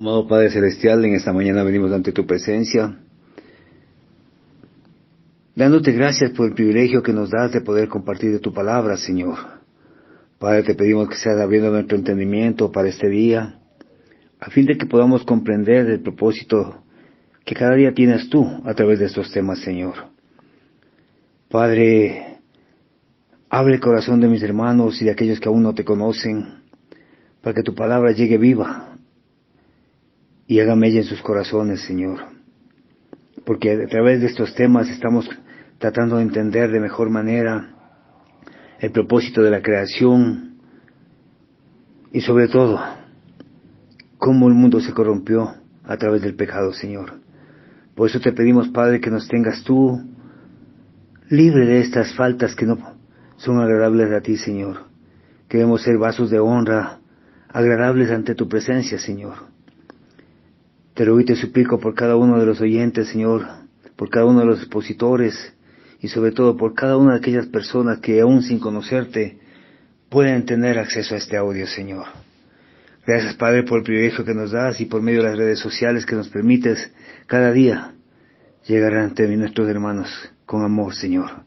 Amado Padre Celestial, en esta mañana venimos ante tu presencia, dándote gracias por el privilegio que nos das de poder compartir de tu palabra, Señor. Padre, te pedimos que seas abriendo nuestro entendimiento para este día, a fin de que podamos comprender el propósito que cada día tienes tú a través de estos temas, Señor. Padre, abre el corazón de mis hermanos y de aquellos que aún no te conocen, para que tu palabra llegue viva y haga mella en sus corazones, Señor. Porque a través de estos temas estamos tratando de entender de mejor manera el propósito de la creación y sobre todo cómo el mundo se corrompió a través del pecado, Señor. Por eso te pedimos, Padre, que nos tengas tú libre de estas faltas que no son agradables a ti, Señor. Queremos ser vasos de honra, agradables ante tu presencia, Señor. Te ruego y te suplico por cada uno de los oyentes, Señor, por cada uno de los expositores y sobre todo por cada una de aquellas personas que aún sin conocerte pueden tener acceso a este audio, Señor. Gracias, Padre, por el privilegio que nos das y por medio de las redes sociales que nos permites cada día llegar ante nuestros hermanos con amor, Señor.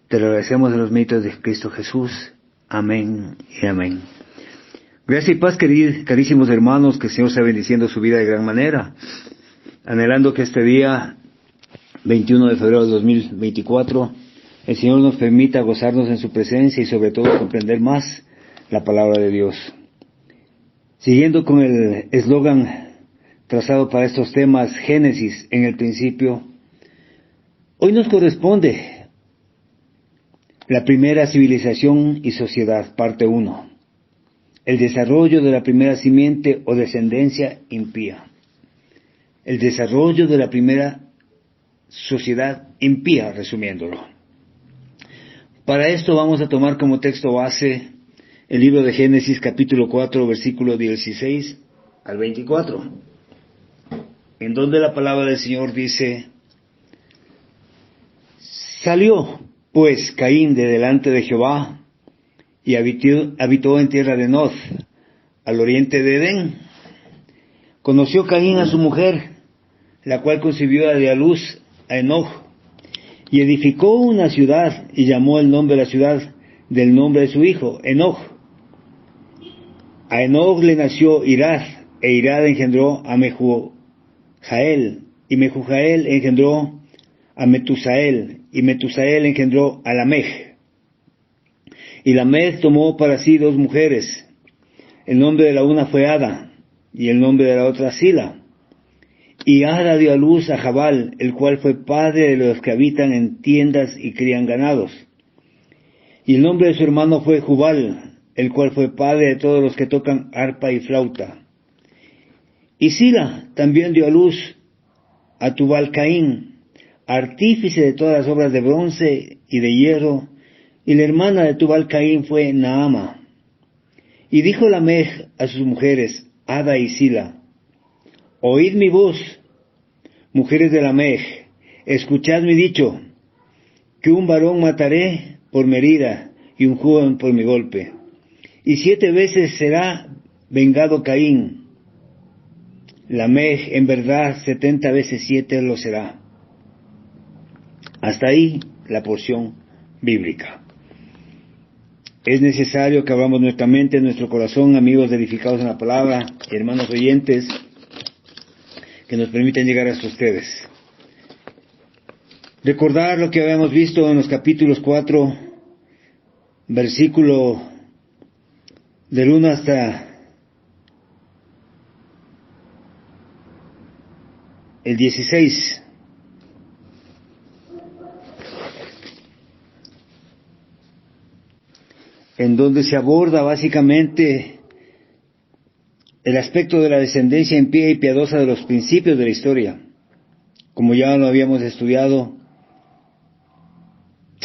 Te lo agradecemos en los méritos de Cristo Jesús. Amén y amén. Gracias y paz, carísimos hermanos, que el Señor sea bendiciendo su vida de gran manera, anhelando que este día, 21 de febrero de 2024, el Señor nos permita gozarnos en su presencia y sobre todo comprender más la palabra de Dios. Siguiendo con el eslogan trazado para estos temas, Génesis en el principio, hoy nos corresponde la primera civilización y sociedad, parte 1. El desarrollo de la primera simiente o descendencia impía. El desarrollo de la primera sociedad impía, resumiéndolo. Para esto vamos a tomar como texto base el libro de Génesis capítulo 4, versículo 16 al 24, en donde la palabra del Señor dice: Salió pues Caín de delante de Jehová, y habitó en tierra de Nod, al oriente de Edén. Conoció Caín a su mujer, la cual concibió a luz a Enoch, y edificó una ciudad, y llamó el nombre de la ciudad del nombre de su hijo, Enoch. A Enoch le nació Irad, e Irad engendró a Mehujael, y Mehujael engendró a Metusael, y Metusael engendró a Lamech. Y Lamech tomó para sí 2 mujeres. El nombre de la una fue Ada, y el nombre de la otra Sila. Y Ada dio a luz a Jabal, el cual fue padre de los que habitan en tiendas y crían ganados. Y el nombre de su hermano fue Jubal, el cual fue padre de todos los que tocan arpa y flauta. Y Sila también dio a luz a Tubal-Caín, artífice de todas las obras de bronce y de hierro, y la hermana de Tubal-Caín fue Naama. Y dijo Lamech a sus mujeres, Ada y Sila: Oíd mi voz, mujeres de Lamech, escuchad mi dicho, que un varón mataré por mi herida, y un joven por mi golpe. Y 7 veces será vengado Caín. Lamech en verdad 70 veces 7 lo será. Hasta ahí la porción bíblica. Es necesario que abramos nuestra mente, nuestro corazón, amigos edificados en la palabra, hermanos oyentes, que nos permitan llegar hasta ustedes. Recordar lo que habíamos visto en los capítulos 4, versículo del 1 hasta el 16. En donde se aborda básicamente el aspecto de la descendencia impía y piadosa de los principios de la historia, como ya lo habíamos estudiado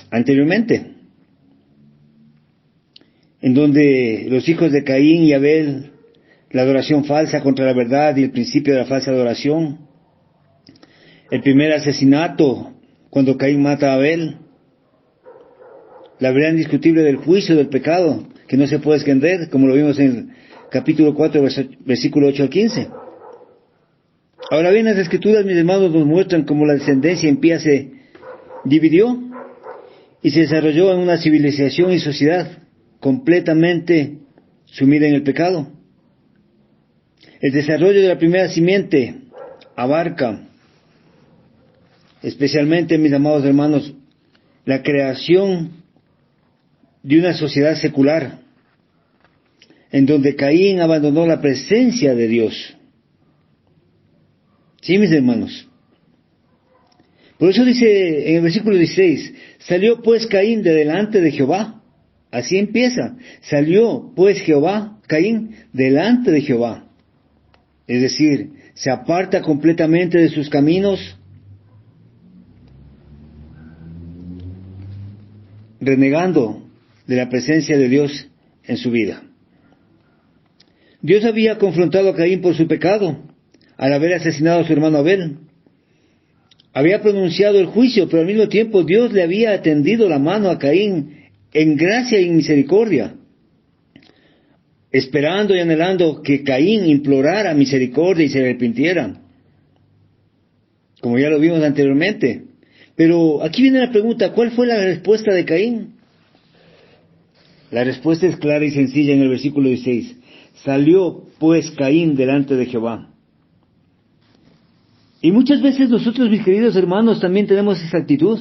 anteriormente, en donde los hijos de Caín y Abel, la adoración falsa contra la verdad y el principio de la falsa adoración, el primer asesinato cuando Caín mata a Abel, la verdad indiscutible del juicio del pecado, que no se puede esconder, como lo vimos en el capítulo 4, versículo 8 al 15. Ahora bien, las Escrituras, mis hermanos, nos muestran cómo la descendencia impía se dividió y se desarrolló en una civilización y sociedad completamente sumida en el pecado. El desarrollo de la primera simiente abarca, especialmente, mis amados hermanos, la creación de una sociedad secular, en donde Caín abandonó la presencia de Dios. Sí, mis hermanos. Por eso dice en el versículo 16, salió pues Caín de delante de Jehová. Así empieza. Salió pues Caín, delante de Jehová. Es decir, se aparta completamente de sus caminos, renegando de la presencia de Dios en su vida. Dios había confrontado a Caín por su pecado, al haber asesinado a su hermano Abel. Había pronunciado el juicio, pero al mismo tiempo Dios le había tendido la mano a Caín en gracia y misericordia, esperando y anhelando que Caín implorara misericordia y se arrepintiera, como ya lo vimos anteriormente. Pero aquí viene la pregunta, ¿cuál fue la respuesta de Caín? La respuesta es clara y sencilla en el versículo 16. Salió pues Caín delante de Jehová. Y muchas veces nosotros, mis queridos hermanos, también tenemos esa actitud,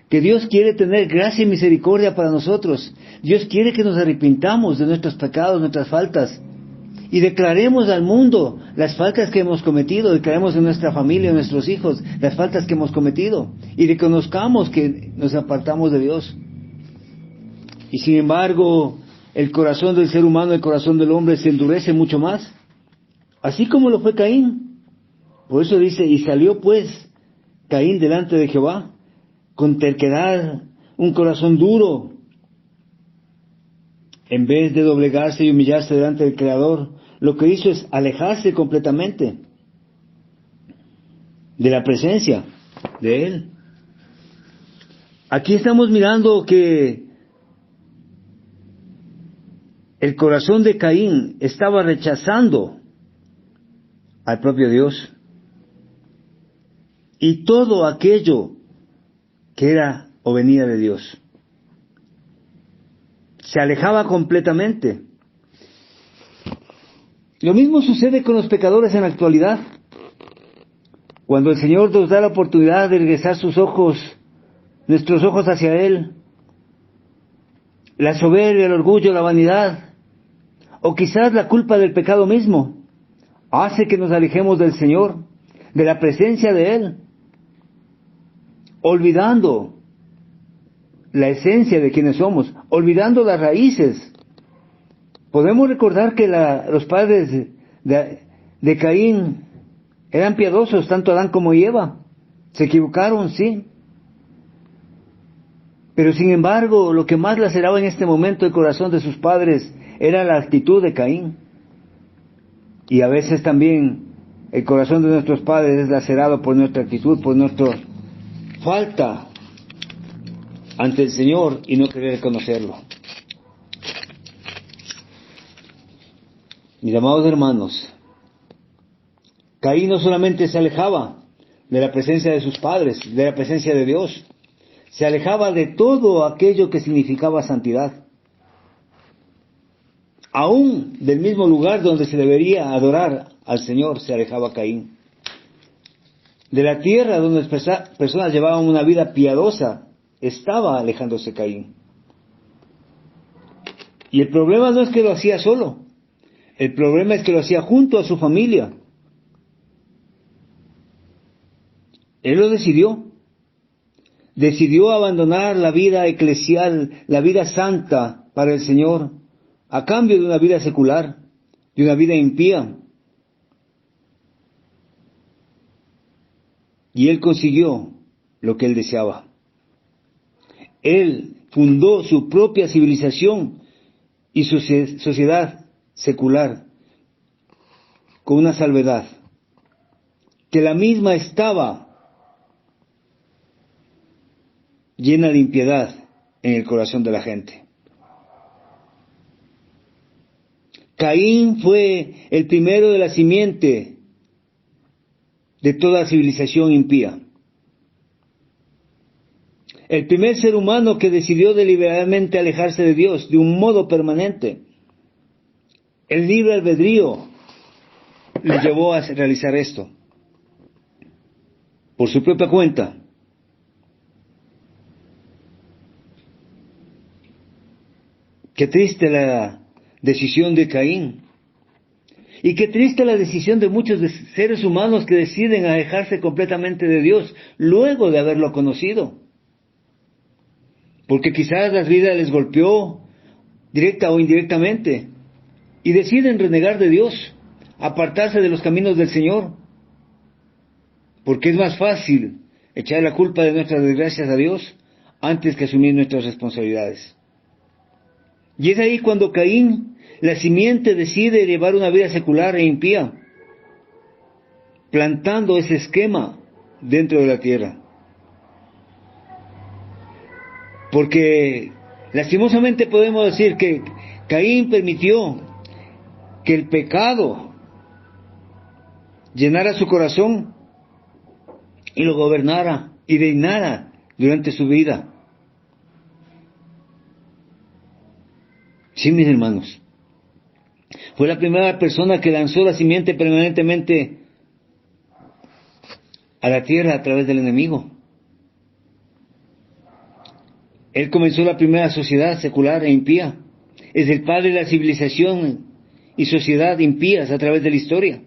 que Dios quiere tener gracia y misericordia para nosotros. Dios quiere que nos arrepintamos de nuestros pecados, nuestras faltas, y declaremos al mundo las faltas que hemos cometido, declaremos en nuestra familia, en nuestros hijos, las faltas que hemos cometido, y reconozcamos que nos apartamos de Dios. Y sin embargo, el corazón del ser humano, el corazón del hombre se endurece mucho más, así como lo fue Caín. Por eso dice, y salió pues Caín delante de Jehová, con terquedad, un corazón duro. En vez de doblegarse y humillarse delante del Creador, lo que hizo es alejarse completamente de la presencia de Él. Aquí estamos mirando que el corazón de Caín estaba rechazando al propio Dios y todo aquello que era o venía de Dios. Se alejaba completamente. Lo mismo sucede con los pecadores en la actualidad. Cuando el Señor nos da la oportunidad de regresar nuestros ojos hacia Él, la soberbia, el orgullo, la vanidad, o quizás la culpa del pecado mismo, hace que nos alejemos del Señor, de la presencia de Él, olvidando la esencia de quienes somos, olvidando las raíces. Podemos recordar que los padres de Caín eran piadosos, tanto Adán como Eva. Se equivocaron, sí. Pero sin embargo, lo que más laceraba en este momento el corazón de sus padres era la actitud de Caín. Y a veces también el corazón de nuestros padres es lacerado por nuestra actitud, por nuestra falta ante el Señor y no querer reconocerlo. Mis amados hermanos, Caín no solamente se alejaba de la presencia de sus padres, de la presencia de Dios, se alejaba de todo aquello que significaba santidad. Aún del mismo lugar donde se debería adorar al Señor se alejaba Caín. De la tierra donde las personas llevaban una vida piadosa, estaba alejándose Caín. Y el problema no es que lo hacía solo, el problema es que lo hacía junto a su familia. Él lo decidió abandonar la vida eclesial, la vida santa para el Señor, a cambio de una vida secular, de una vida impía. Y él consiguió lo que él deseaba. Él fundó su propia civilización y su sociedad secular con una salvedad, que la misma estaba llena de impiedad en el corazón de la gente. Caín fue el primero de la simiente de toda civilización impía. El primer ser humano que decidió deliberadamente alejarse de Dios de un modo permanente, el libre albedrío le llevó a realizar esto. Por su propia cuenta. Qué triste la decisión de Caín. Y qué triste la decisión de muchos seres humanos que deciden alejarse completamente de Dios luego de haberlo conocido. Porque quizás la vida les golpeó, directa o indirectamente, y deciden renegar de Dios, apartarse de los caminos del Señor. Porque es más fácil echar la culpa de nuestras desgracias a Dios antes que asumir nuestras responsabilidades. Y es ahí cuando Caín, la simiente, decide llevar una vida secular e impía, plantando ese esquema dentro de la tierra. Porque lastimosamente podemos decir que Caín permitió que el pecado llenara su corazón y lo gobernara y reinara durante su vida. Sí, mis hermanos. Fue la primera persona que lanzó la simiente permanentemente a la tierra a través del enemigo. Él comenzó la primera sociedad secular e impía. Es el padre de la civilización y sociedad impías a través de la historia.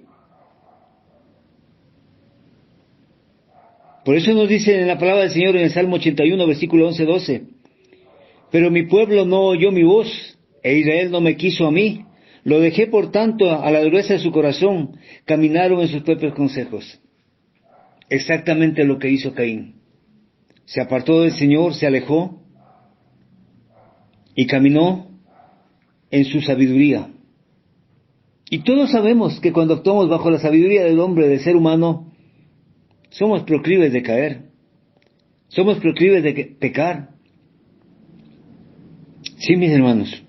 Por eso nos dice en la palabra del Señor en el Salmo 81, versículo 11-12, pero mi pueblo no oyó mi voz, e Israel no me quiso a mí. Lo dejé por tanto a la dureza de su corazón, caminaron en sus propios consejos. Exactamente lo que hizo Caín. Se apartó del Señor, se alejó, y caminó en su sabiduría. Y todos sabemos que cuando actuamos bajo la sabiduría del hombre, del ser humano, somos proclives de caer. Somos proclives de pecar. Sí, mis hermanos.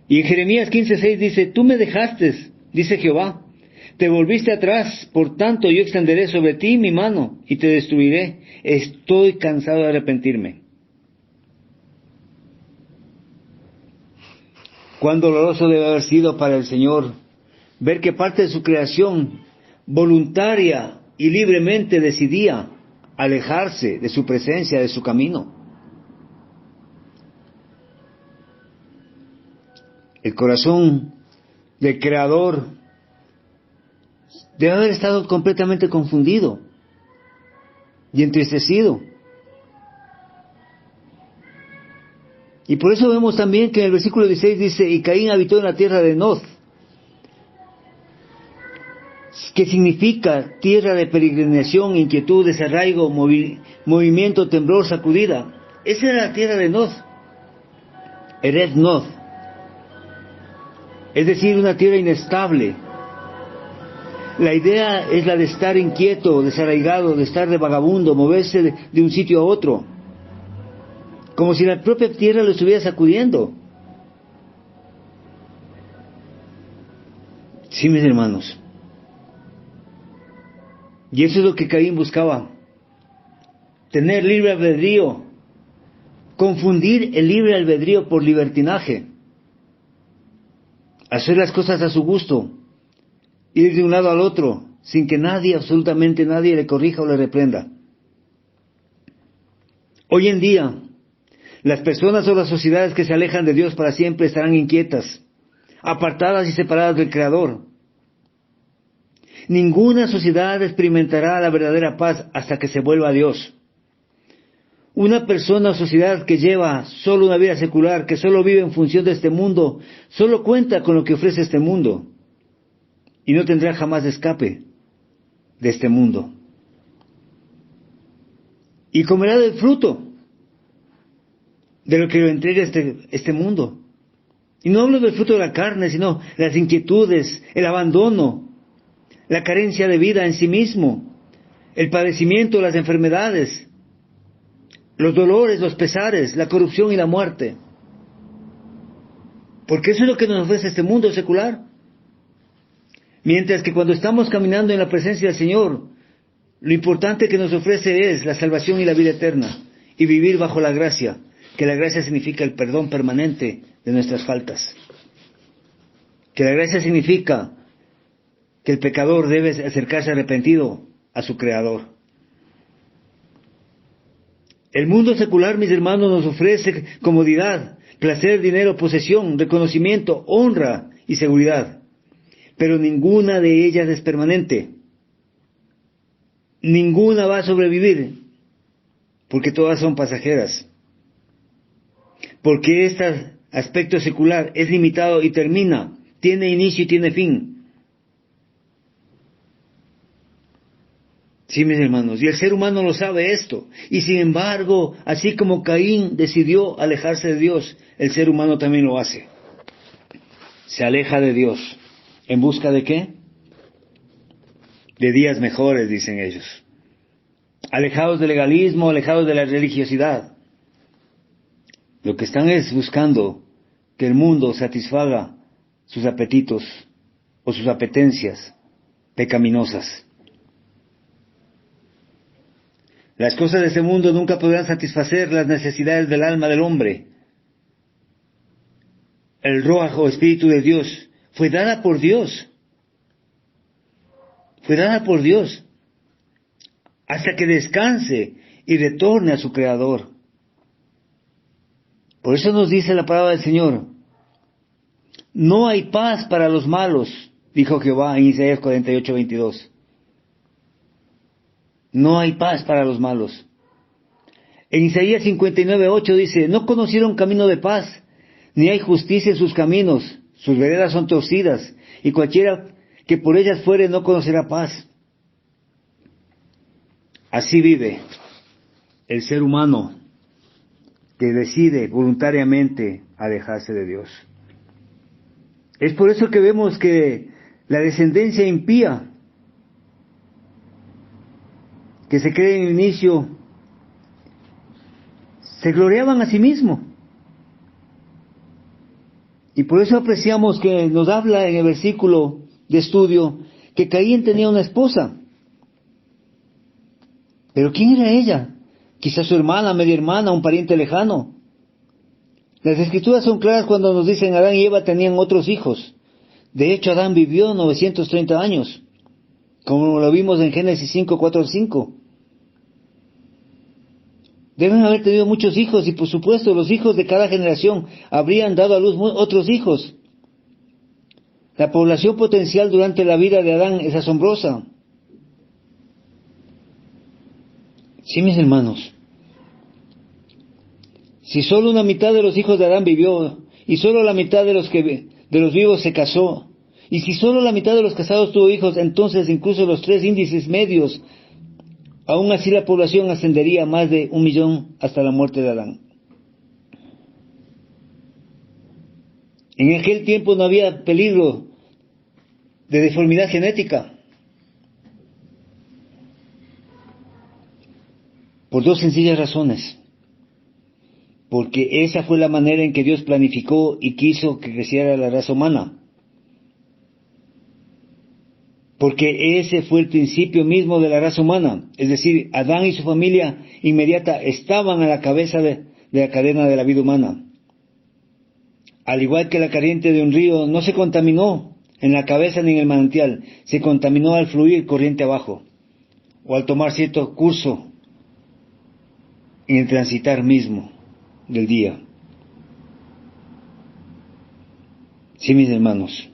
Y en Jeremías 15:6 dice, tú me dejaste, dice Jehová, te volviste atrás, por tanto yo extenderé sobre ti mi mano y te destruiré. Estoy cansado de arrepentirme. Cuán doloroso debe haber sido para el Señor ver que parte de su creación voluntaria y libremente decidía alejarse de su presencia, de su camino. El corazón del Creador debe haber estado completamente confundido y entristecido. Y por eso vemos también que en el versículo 16 dice, y Caín habitó en la tierra de Nod, que significa tierra de peregrinación, inquietud, desarraigo, movimiento, temblor, sacudida. Esa era la tierra de Nod, Ered Nod, es decir, una tierra inestable. La idea es la de estar inquieto, desarraigado, de estar de vagabundo, moverse de un sitio a otro, como si la propia tierra lo estuviera sacudiendo. Sí, mis hermanos. Y eso es lo que Caín buscaba. Tener libre albedrío. Confundir el libre albedrío por libertinaje. Hacer las cosas a su gusto. Ir de un lado al otro, sin que nadie, absolutamente nadie, le corrija o le reprenda. Hoy en día, las personas o las sociedades que se alejan de Dios para siempre estarán inquietas, apartadas y separadas del Creador. Ninguna sociedad experimentará la verdadera paz hasta que se vuelva a Dios. Una persona o sociedad que lleva solo una vida secular, que solo vive en función de este mundo, solo cuenta con lo que ofrece este mundo y no tendrá jamás escape de este mundo. Y comerá del fruto de lo que le entrega este mundo. Y no hablo del fruto de la carne, sino las inquietudes, el abandono, la carencia de vida en sí mismo, el padecimiento, las enfermedades, los dolores, los pesares, la corrupción y la muerte. Porque eso es lo que nos ofrece este mundo secular. Mientras que cuando estamos caminando en la presencia del Señor, lo importante que nos ofrece es la salvación y la vida eterna, y vivir bajo la gracia, que la gracia significa el perdón permanente de nuestras faltas. Que la gracia significa que el pecador debe acercarse arrepentido a su Creador. El mundo secular, mis hermanos, nos ofrece comodidad, placer, dinero, posesión, reconocimiento, honra y seguridad. Pero ninguna de ellas es permanente. Ninguna va a sobrevivir, porque todas son pasajeras. Porque este aspecto secular es limitado y termina, tiene inicio y tiene fin. Sí, mis hermanos, y el ser humano lo sabe esto. Y sin embargo, así como Caín decidió alejarse de Dios, el ser humano también lo hace. Se aleja de Dios. ¿En busca de qué? De días mejores, dicen ellos. Alejados del legalismo, alejados de la religiosidad. Lo que están es buscando que el mundo satisfaga sus apetitos o sus apetencias pecaminosas. Las cosas de este mundo nunca podrán satisfacer las necesidades del alma del hombre. El Ruaj o Espíritu de Dios fue dada por Dios. Fue dada por Dios hasta que descanse y retorne a su Creador. Por eso nos dice la palabra del Señor: no hay paz para los malos, dijo Jehová en Isaías 48:22. No hay paz para los malos. En Isaías 59:8 dice: no conocieron camino de paz, ni hay justicia en sus caminos, sus veredas son torcidas, y cualquiera que por ellas fuere no conocerá paz. Así vive el ser humano que decide voluntariamente alejarse de Dios. Es por eso que vemos que la descendencia impía, que se cree en el inicio, se gloriaban a sí mismos. Y por eso apreciamos que nos habla en el versículo de estudio que Caín tenía una esposa. ¿Pero quién era ella? Quizás su hermana, media hermana, un pariente lejano. Las Escrituras son claras cuando nos dicen Adán y Eva tenían otros hijos. De hecho, Adán vivió 930 años, como lo vimos en Génesis 5:4-5. Deben haber tenido muchos hijos y por supuesto los hijos de cada generación habrían dado a luz otros hijos. La población potencial durante la vida de Adán es asombrosa. Sí, mis hermanos. Si solo una mitad de los hijos de Adán vivió, y solo la mitad de los vivos se casó, y si solo la mitad de los casados tuvo hijos, entonces incluso los 3 índices medios, aún así la población ascendería a más de 1 millón hasta la muerte de Adán. En aquel tiempo no había peligro de deformidad genética, por 2 sencillas razones. Porque esa fue la manera en que Dios planificó y quiso que creciera la raza humana. Porque ese fue el principio mismo de la raza humana. Es decir, Adán y su familia inmediata estaban a la cabeza de la cadena de la vida humana. Al igual que la corriente de un río no se contaminó en la cabeza ni en el manantial, se contaminó al fluir corriente abajo, o al tomar cierto curso en el transitar mismo del día. Sí, mis hermanos,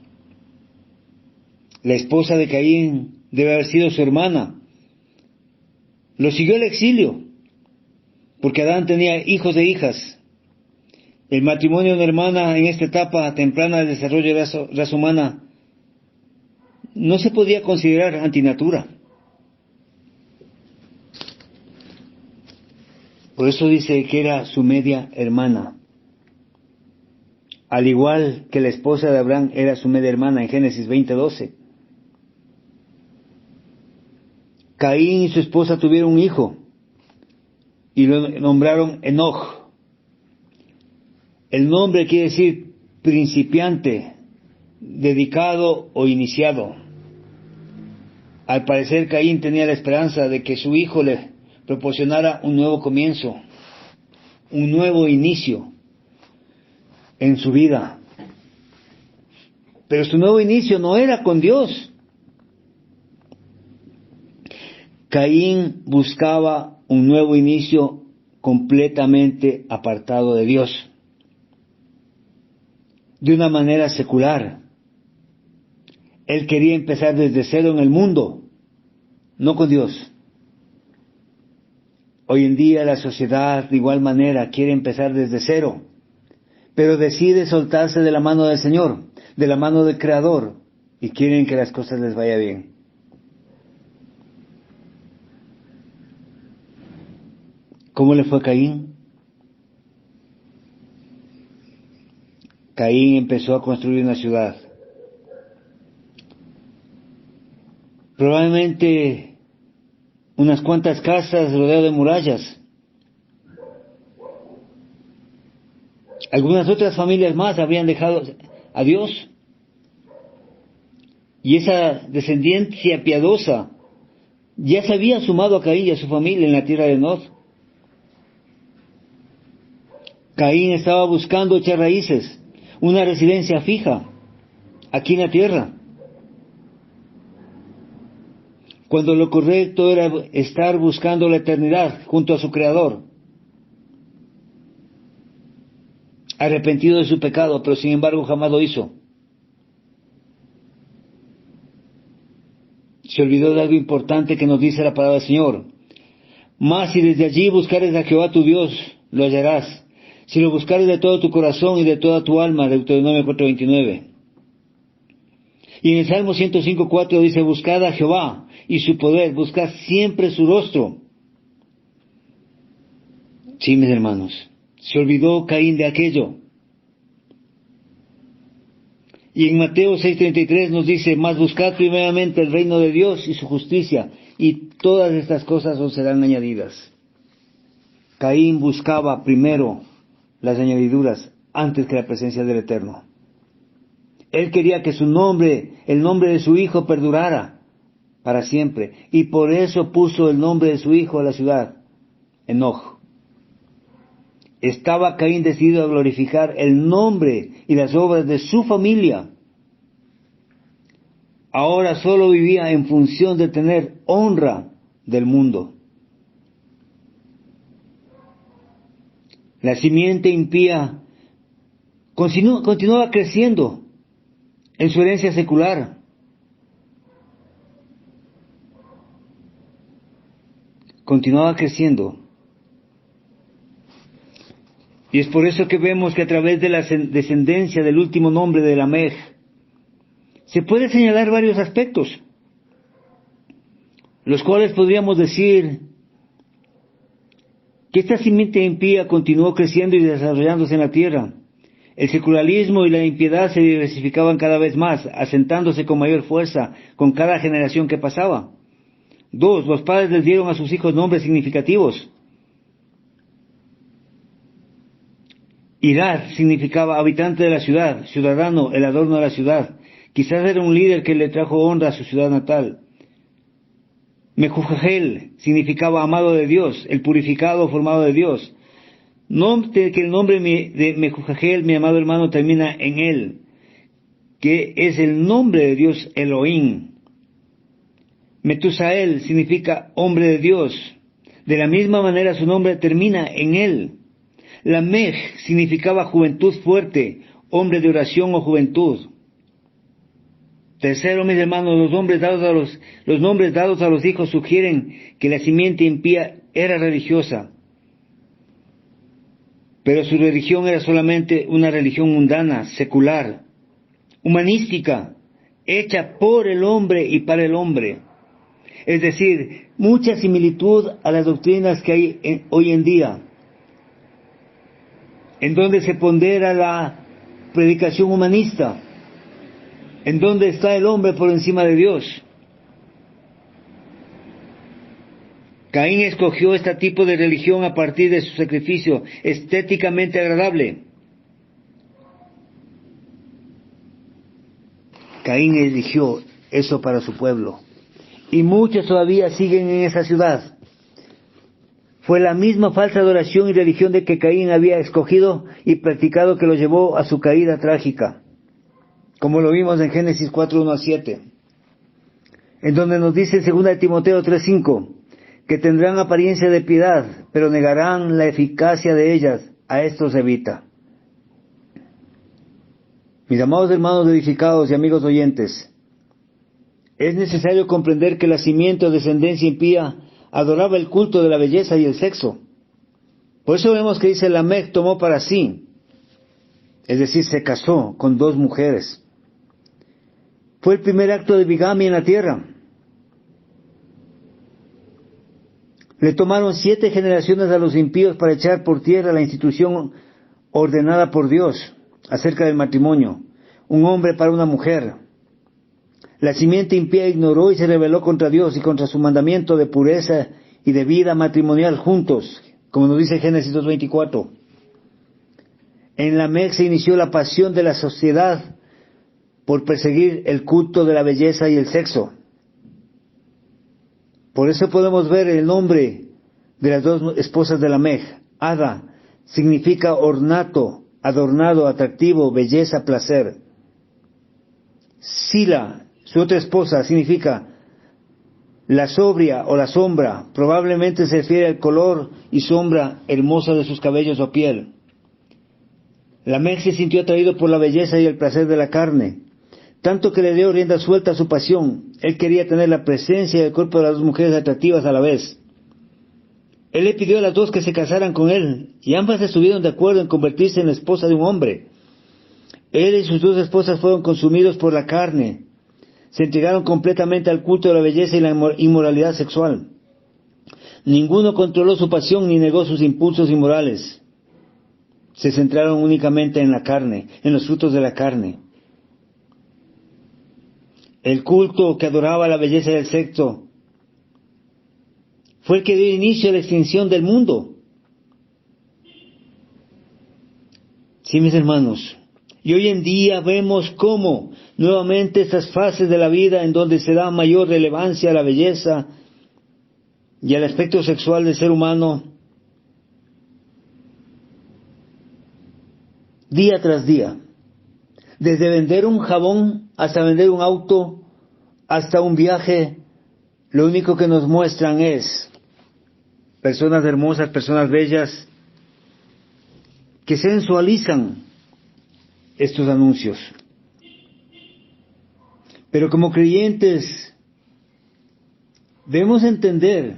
la esposa de Caín debe haber sido su hermana. Lo siguió al exilio, porque Adán tenía hijos e hijas. El matrimonio de una hermana en esta etapa temprana del desarrollo de la raza humana no se podía considerar antinatura. Por eso dice que era su media hermana. Al igual que la esposa de Abraham era su media hermana en Génesis 20:12. Caín y su esposa tuvieron un hijo y lo nombraron Enoch. El nombre quiere decir principiante, dedicado o iniciado. Al parecer Caín tenía la esperanza de que su hijo le proporcionara un nuevo comienzo, un nuevo inicio en su vida. Pero su nuevo inicio no era con Dios. Caín buscaba un nuevo inicio completamente apartado de Dios, de una manera secular. Él quería empezar desde cero en el mundo, no con Dios. Hoy en día la sociedad de igual manera quiere empezar desde cero, pero decide soltarse de la mano del Señor, de la mano del Creador, y quieren que las cosas les vaya bien. ¿Cómo le fue a Caín? Caín empezó a construir una ciudad. Probablemente unas cuantas casas rodeadas de murallas. Algunas otras familias más habrían dejado a Dios. Y esa descendencia piadosa ya se había sumado a Caín y a su familia en la tierra de Nod. Caín estaba buscando echar raíces, una residencia fija aquí en la tierra, cuando lo correcto era estar buscando la eternidad junto a su Creador, arrepentido de su pecado, pero sin embargo jamás lo hizo. Se olvidó de algo importante que nos dice la palabra del Señor. Mas si desde allí buscares a Jehová tu Dios, lo hallarás, si lo buscares de todo tu corazón y de toda tu alma. Deuteronomio 4:29. Y en el Salmo 105:4 dice: buscad a Jehová y su poder, buscad siempre su rostro. Sí, mis hermanos, se olvidó Caín de aquello. Y en Mateo 6:33 nos dice: mas buscad primeramente el reino de Dios y su justicia, y todas estas cosas os serán añadidas. Caín buscaba primero las añadiduras antes que la presencia del Eterno. Él quería que su nombre, el nombre de su hijo, perdurara para siempre, y por eso puso el nombre de su hijo a la ciudad, Enoch. Estaba Caín decidido a glorificar el nombre y las obras de su familia. Ahora solo vivía en función de tener honra del mundo. La simiente impía continuaba creciendo en su herencia secular. Continuaba creciendo. Y es por eso que vemos que a través de la descendencia del último nombre de Lamech, se puede señalar varios aspectos, los cuales podríamos decir que esta simiente impía continuó creciendo y desarrollándose en la tierra. El secularismo y la impiedad se diversificaban cada vez más, asentándose con mayor fuerza con cada generación que pasaba. 2. Los padres les dieron a sus hijos nombres significativos. Irad significaba habitante de la ciudad, ciudadano, el adorno de la ciudad. Quizás era un líder que le trajo honra a su ciudad natal. Mejujahel significaba amado de Dios, el purificado, formado de Dios. Note que el nombre de Mejujahel, mi amado hermano, termina en él, que es el nombre de Dios Elohim. Metusael significa hombre de Dios. De la misma manera su nombre termina en él. Lamech significaba juventud fuerte, hombre de oración o juventud. Tercero, mis hermanos, los nombres dados a los hijos sugieren que la simiente impía era religiosa. Pero su religión era solamente una religión mundana, secular, humanística, hecha por el hombre y para el hombre. Es decir, mucha similitud a las doctrinas que hay hoy en día, en donde se pondera la predicación humanista, en donde está el hombre por encima de Dios. Caín escogió este tipo de religión a partir de su sacrificio estéticamente agradable. Caín eligió eso para su pueblo. y muchos todavía siguen en esa ciudad. Fue la misma falsa adoración y religión de que Caín había escogido y practicado que lo llevó a su caída trágica, como lo vimos en Génesis 4:1-7, en donde nos dice en 2 Timoteo 3:5, que tendrán apariencia de piedad, pero negarán la eficacia de ellas. A esto se evita. Mis amados hermanos edificados y amigos oyentes, es necesario comprender que la simiente o descendencia impía adoraba el culto de la belleza y el sexo. Por eso vemos que dice Lamec tomó para sí, es decir, se casó con 2 mujeres. Fue el primer acto de bigamia en la tierra. Le tomaron 7 generaciones a los impíos para echar por tierra la institución ordenada por Dios acerca del matrimonio, un hombre para una mujer. La simiente impía ignoró y se rebeló contra Dios y contra su mandamiento de pureza y de vida matrimonial juntos, como nos dice Génesis 2:24. En Lamec se inició la pasión de la sociedad por perseguir el culto de la belleza y el sexo. Por eso podemos ver el nombre de las 2 esposas de Lamec. Ada significa ornato, adornado, atractivo, belleza, placer. Sila, su otra esposa, significa la sobria o la sombra. Probablemente se refiere al color y sombra hermosa de sus cabellos o piel. Lamec se sintió atraído por la belleza y el placer de la carne, tanto que le dio rienda suelta a su pasión. Él quería tener la presencia y el cuerpo de las 2 mujeres atractivas a la vez. Él le pidió a las 2 que se casaran con él, y ambas estuvieron de acuerdo en convertirse en la esposa de un hombre. Él y sus 2 esposas fueron consumidos por la carne. Se entregaron completamente al culto de la belleza y la inmoralidad sexual. Ninguno controló su pasión ni negó sus impulsos inmorales. Se centraron únicamente en la carne, en los frutos de la carne. El culto que adoraba la belleza del sexo fue el que dio inicio a la extinción del mundo. Sí, mis hermanos. Y hoy en día vemos cómo nuevamente estas fases de la vida en donde se da mayor relevancia a la belleza y al aspecto sexual del ser humano, día tras día. Desde vender un jabón hasta vender un auto, hasta un viaje, lo único que nos muestran es personas hermosas, personas bellas, que sensualizan estos anuncios. Pero como creyentes debemos entender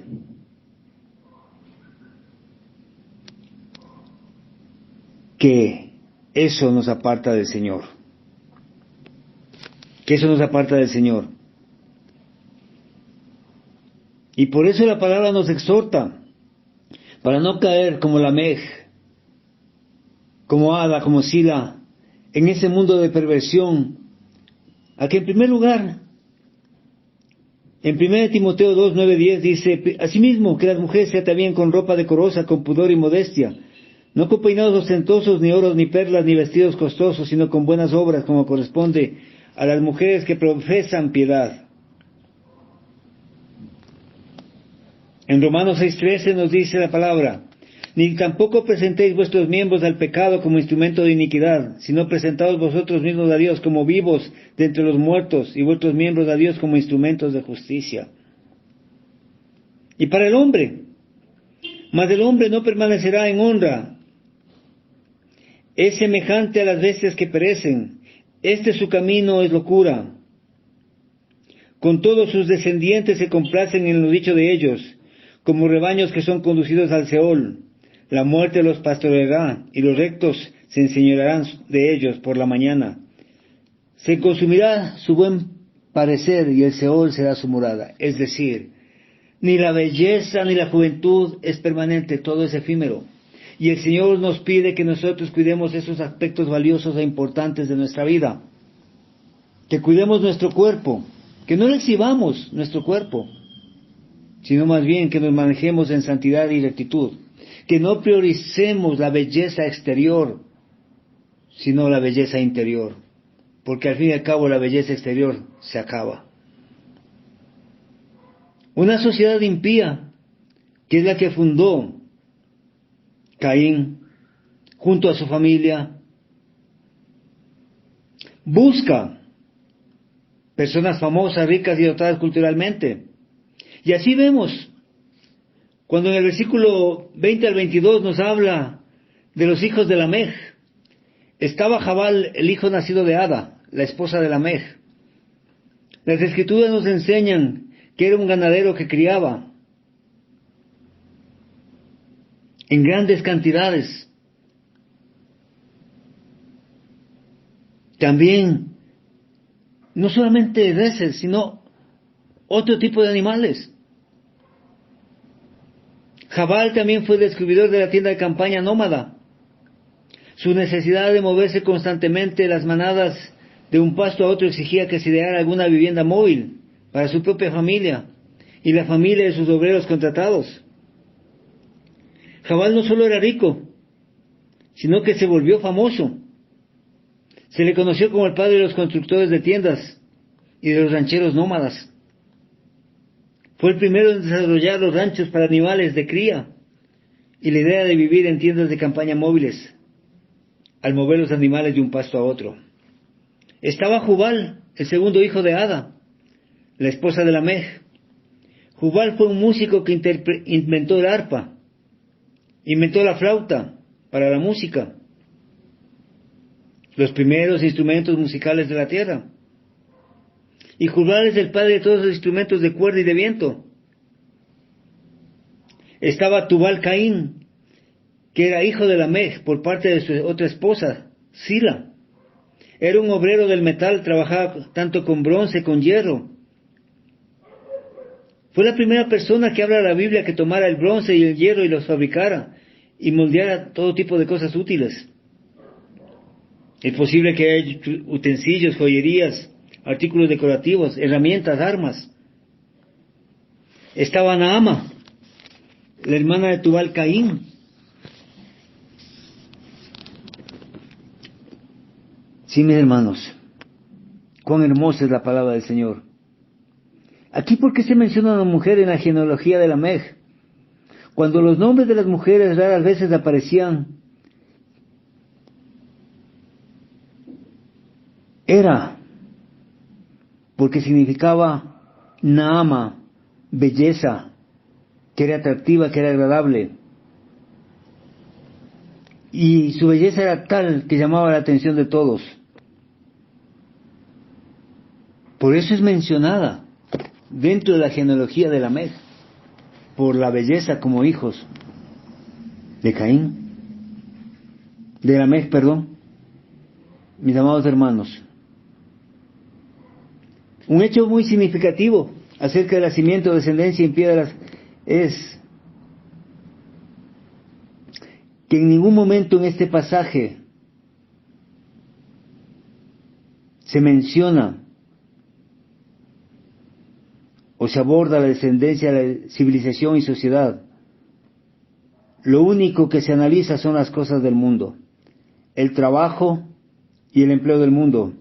que eso nos aparta del Señor. Que eso nos aparta del Señor. Y por eso la palabra nos exhorta, para no caer como Lamec, como Ada, como Sila, en ese mundo de perversión, a que en primer lugar, en 1 Timoteo 2, 9, 10 dice, asimismo, que las mujeres se atavíen con ropa decorosa, con pudor y modestia, no con peinados ostentosos, ni oros, ni perlas, ni vestidos costosos, sino con buenas obras, como corresponde a las mujeres que profesan piedad. En Romanos 6:13 nos dice la palabra, ni tampoco presentéis vuestros miembros al pecado como instrumento de iniquidad, sino presentaos vosotros mismos a Dios como vivos de entre los muertos, y vuestros miembros a Dios como instrumentos de justicia. Y para el hombre, mas el hombre no permanecerá en honra, es semejante a las bestias que perecen, su camino es locura. Con todos sus descendientes se complacen en lo dicho de ellos, como rebaños que son conducidos al Seol. La muerte los pastoreará, y los rectos se enseñorearán de ellos por la mañana. Se consumirá su buen parecer, y el Seol será su morada. Es decir, ni la belleza ni la juventud es permanente, todo es efímero. Y el Señor nos pide que nosotros cuidemos esos aspectos valiosos e importantes de nuestra vida. Que cuidemos nuestro cuerpo, que no le exhibamos nuestro cuerpo, sino más bien que nos manejemos en santidad y rectitud. Que no prioricemos la belleza exterior, sino la belleza interior. Porque al fin y al cabo la belleza exterior se acaba. Una sociedad impía, que es la que fundó Caín junto a su familia, busca personas famosas, ricas y dotadas culturalmente. Y así vemos, cuando en el versículo 20 al 22 nos habla de los hijos de Lamej. Estaba Jabal, el hijo nacido de Ada, la esposa de Lamej. Las Escrituras nos enseñan que era un ganadero que criaba en grandes cantidades. También, no solamente reses, sino otro tipo de animales. Jabal también fue descubridor de la tienda de campaña nómada. Su necesidad de moverse constantemente las manadas de un pasto a otro exigía que se ideara alguna vivienda móvil para su propia familia y la familia de sus obreros contratados. Jabal no solo era rico, sino que se volvió famoso. Se le conoció como el padre de los constructores de tiendas y de los rancheros nómadas. Fue el primero en desarrollar los ranchos para animales de cría y la idea de vivir en tiendas de campaña móviles, al mover los animales de un pasto a otro. Estaba Jubal, el segundo hijo de Ada, la esposa de Lamej. Jubal fue un músico que inventó el arpa, inventó la flauta para la música, los primeros instrumentos musicales de la tierra. Y Jubal es el padre de todos los instrumentos de cuerda y de viento. Estaba Tubal Caín, que era hijo de Lamej por parte de su otra esposa, Sila. Era un obrero del metal, trabajaba tanto con bronce, con hierro. Fue la primera persona que habla de la Biblia que tomara el bronce y el hierro y los fabricara y moldeara todo tipo de cosas útiles. Es posible que haya utensilios, joyerías, artículos decorativos, herramientas, armas. Estaba Naama, la hermana de Tubal Caín. Sí, mis hermanos, cuán hermosa es la palabra del Señor. Aquí, ¿por qué se menciona a una mujer en la genealogía de Lamej? Cuando los nombres de las mujeres raras veces aparecían, era porque significaba Naama, belleza, que era atractiva, que era agradable. Y su belleza era tal que llamaba la atención de todos. Por eso es mencionada dentro de la genealogía de Lamej, por la belleza como hijos de Caín, de Lamej, perdón. Mis amados hermanos, un hecho muy significativo acerca del nacimiento de descendencia en piedras es que en ningún momento en este pasaje se menciona o se aborda la descendencia de la civilización y sociedad. Lo único que se analiza son las cosas del mundo, el trabajo y el empleo del mundo,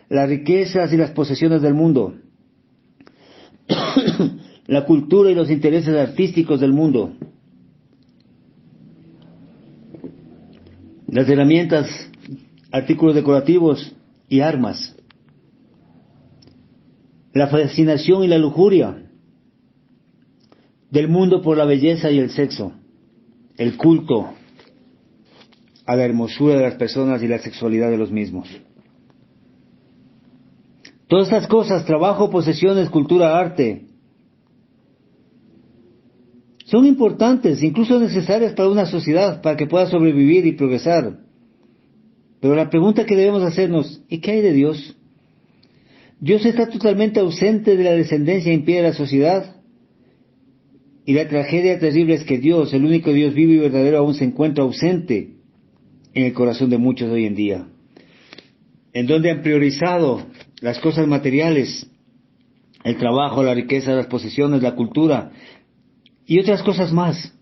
las riquezas y las posesiones del mundo, la cultura y los intereses artísticos del mundo, las herramientas, artículos decorativos y armas, la fascinación y la lujuria del mundo por la belleza y el sexo, el culto a la hermosura de las personas y la sexualidad de los mismos. Todas estas cosas, trabajo, posesiones, cultura, arte, son importantes, incluso necesarias para una sociedad, para que pueda sobrevivir y progresar. Pero la pregunta que debemos hacernos, ¿y qué hay de Dios? Dios está totalmente ausente de la descendencia impía de la sociedad. Y la tragedia terrible es que Dios, el único Dios vivo y verdadero, aún se encuentra ausente en el corazón de muchos hoy en día, en donde han priorizado las cosas materiales, el trabajo, la riqueza, las posesiones, la cultura y otras cosas más.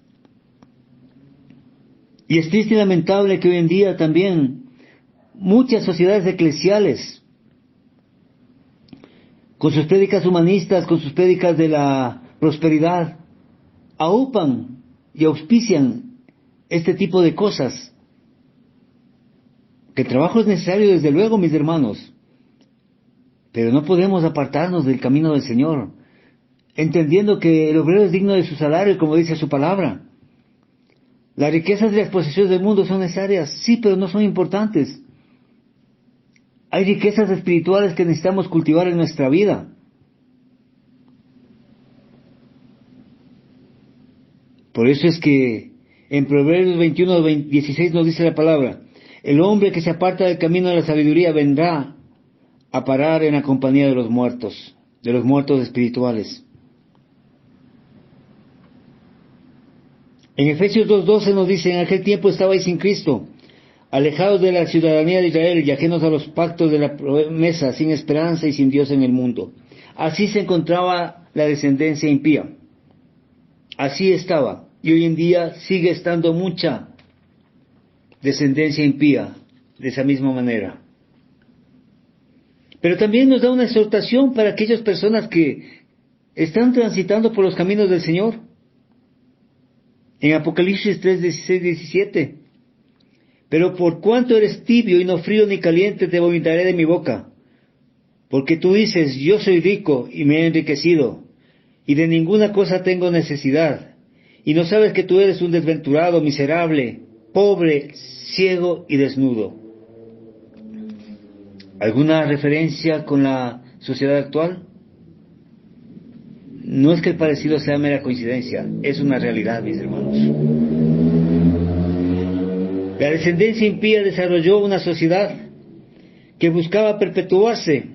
Y es triste y lamentable que hoy en día también muchas sociedades eclesiales, con sus prédicas humanistas, con sus prédicas de la prosperidad, aupan y auspician este tipo de cosas. Que el trabajo es necesario, desde luego, mis hermanos, pero no podemos apartarnos del camino del Señor, entendiendo que el obrero es digno de su salario, como dice su palabra. Las riquezas y las posesiones del mundo son necesarias, sí, pero no son importantes. Hay riquezas espirituales que necesitamos cultivar en nuestra vida. Por eso es que en Proverbios 21:16 nos dice la palabra: el hombre que se aparta del camino de la sabiduría vendrá a parar en la compañía de los muertos espirituales. En Efesios 2:12 nos dice: en aquel tiempo estabais sin Cristo, alejados de la ciudadanía de Israel y ajenos a los pactos de la promesa, sin esperanza y sin Dios en el mundo. Así se encontraba la descendencia impía. Así estaba, y hoy en día sigue estando mucha descendencia impía de esa misma manera. Pero también nos da una exhortación para aquellas personas que están transitando por los caminos del Señor. En Apocalipsis 3:16-17: pero por cuanto eres tibio y no frío ni caliente, te vomitaré de mi boca. Porque tú dices: yo soy rico y me he enriquecido, y de ninguna cosa tengo necesidad, y no sabes que tú eres un desventurado, miserable, pobre, ciego y desnudo. ¿Alguna referencia con la sociedad actual? No es que el parecido sea mera coincidencia, es una realidad, mis hermanos. La descendencia impía desarrolló una sociedad que buscaba perpetuarse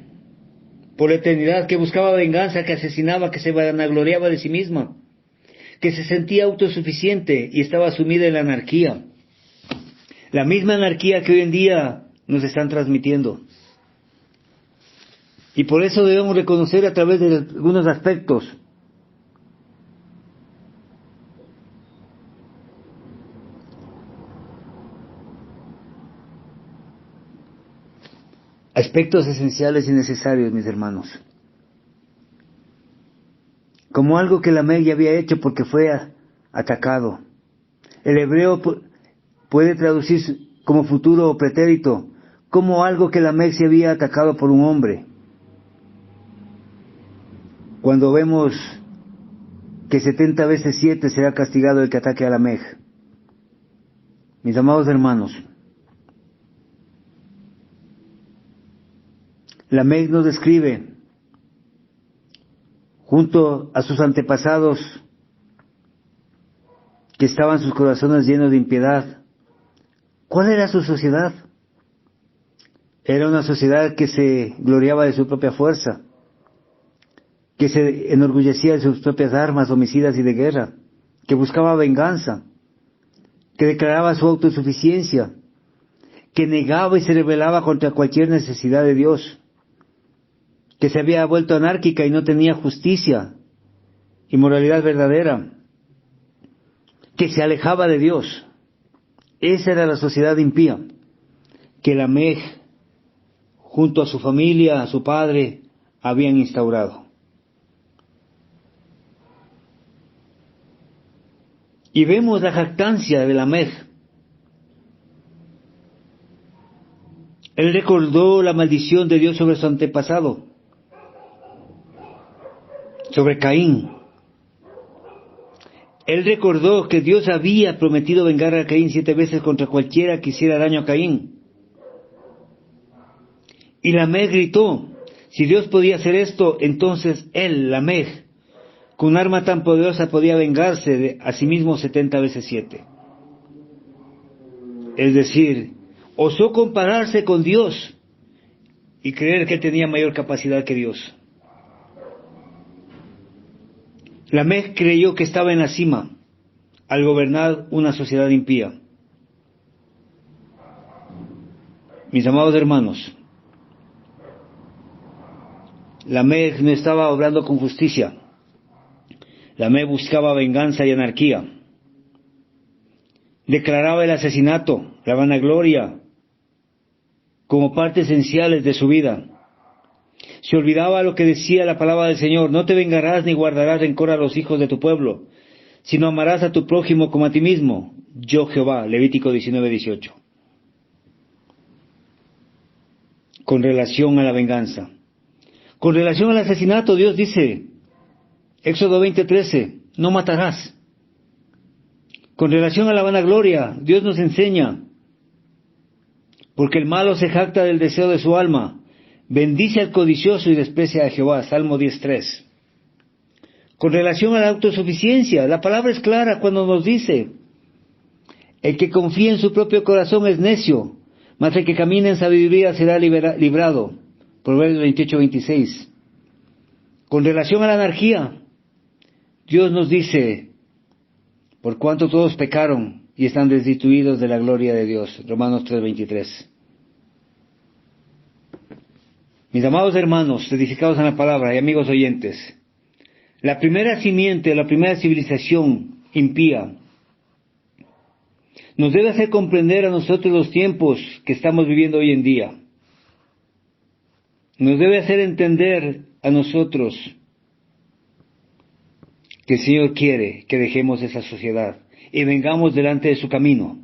por la eternidad, que buscaba venganza, que asesinaba, que se vanagloriaba de sí misma, que se sentía autosuficiente y estaba sumida en la anarquía. La misma anarquía que hoy en día nos están transmitiendo. Y por eso debemos reconocer a través de algunos aspectos esenciales y necesarios, mis hermanos, como algo que Lamec ya había hecho porque fue atacado. El hebreo puede traducirse como futuro o pretérito, como algo que Lamec se había atacado por un hombre. Cuando vemos que 70 veces 7 será castigado el que ataque a Lamec. Mis amados hermanos, Lamec nos describe, junto a sus antepasados, que estaban sus corazones llenos de impiedad. ¿Cuál era su sociedad? Era una sociedad que se gloriaba de su propia fuerza, que se enorgullecía de sus propias armas homicidas y de guerra, que buscaba venganza, que declaraba su autosuficiencia, que negaba y se rebelaba contra cualquier necesidad de Dios, que se había vuelto anárquica y no tenía justicia y moralidad verdadera, que se alejaba de Dios. Esa era la sociedad impía que Lamec, junto a su familia, a su padre, habían instaurado. Y vemos la jactancia de Lamec. Él recordó la maldición de Dios sobre su antepasado, sobre Caín. Él recordó que Dios había prometido vengar a Caín 7 veces contra cualquiera que hiciera daño a Caín. Y Lamec gritó: si Dios podía hacer esto, entonces él, Lamec, con un arma tan poderosa podía vengarse de a sí mismo 70 veces 7. Es decir, osó compararse con Dios y creer que tenía mayor capacidad que Dios. Lamec creyó que estaba en la cima al gobernar una sociedad impía. Mis amados hermanos, Lamec no estaba obrando con justicia. Lamec buscaba venganza y anarquía. Declaraba el asesinato, la vanagloria, como partes esenciales de su vida. Se olvidaba lo que decía la palabra del Señor: no te vengarás ni guardarás rencor a los hijos de tu pueblo, sino amarás a tu prójimo como a ti mismo. Yo Jehová. Levítico 19:18. Con relación a la venganza. Con relación al asesinato, Dios dice, Éxodo 20:13, no matarás. Con relación a la vanagloria, Dios nos enseña, porque el malo se jacta del deseo de su alma, bendice al codicioso y desprecia a Jehová. Salmo 10:3. Con relación a la autosuficiencia, la palabra es clara cuando nos dice, el que confía en su propio corazón es necio, mas el que camina en sabiduría será librado. Proverbios 28:26. Con relación a la anarquía, Dios nos dice, por cuanto todos pecaron y están destituidos de la gloria de Dios. Romanos 3:23. Mis amados hermanos, edificados en la palabra y amigos oyentes, la primera simiente, la primera civilización impía, nos debe hacer comprender a nosotros los tiempos que estamos viviendo hoy en día. Nos debe hacer entender a nosotros que el Señor quiere que dejemos esa sociedad y vengamos delante de su camino.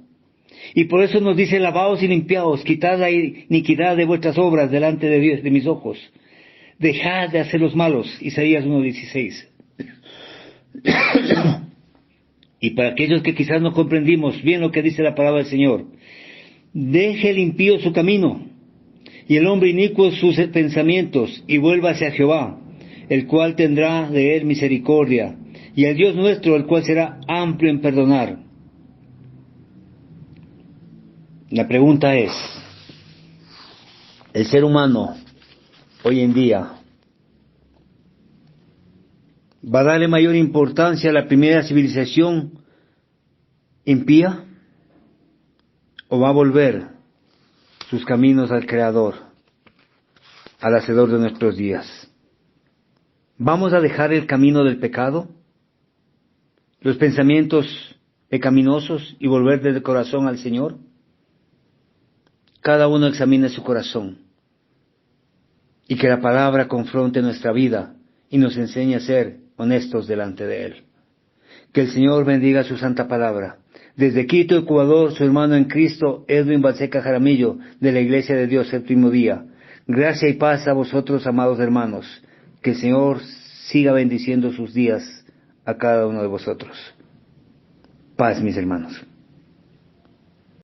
Y por eso nos dice, lavaos y limpiaos, quitad la iniquidad de vuestras obras delante de Dios, de mis ojos. Dejad de hacer los malos. Isaías 1:16. Y para aquellos que quizás no comprendimos bien lo que dice la palabra del Señor, deje el impío su camino, y el hombre inicuo sus pensamientos, y vuelva hacia Jehová, el cual tendrá de él misericordia, y al Dios nuestro, el cual será amplio en perdonar. La pregunta es, ¿el ser humano hoy en día va a darle mayor importancia a la primera civilización impía, o va a volver sus caminos al Creador, al Hacedor de nuestros días? ¿Vamos a dejar el camino del pecado, los pensamientos pecaminosos, y volver desde el corazón al Señor? Cada uno examine su corazón, y que la palabra confronte nuestra vida y nos enseñe a ser honestos delante de Él. Que el Señor bendiga su santa palabra. Desde Quito, Ecuador, su hermano en Cristo, Edwin Balseca Jaramillo, de la Iglesia de Dios Séptimo Día. Gracia y paz a vosotros, amados hermanos. Que el Señor siga bendiciendo sus días a cada uno de vosotros. Paz, mis hermanos.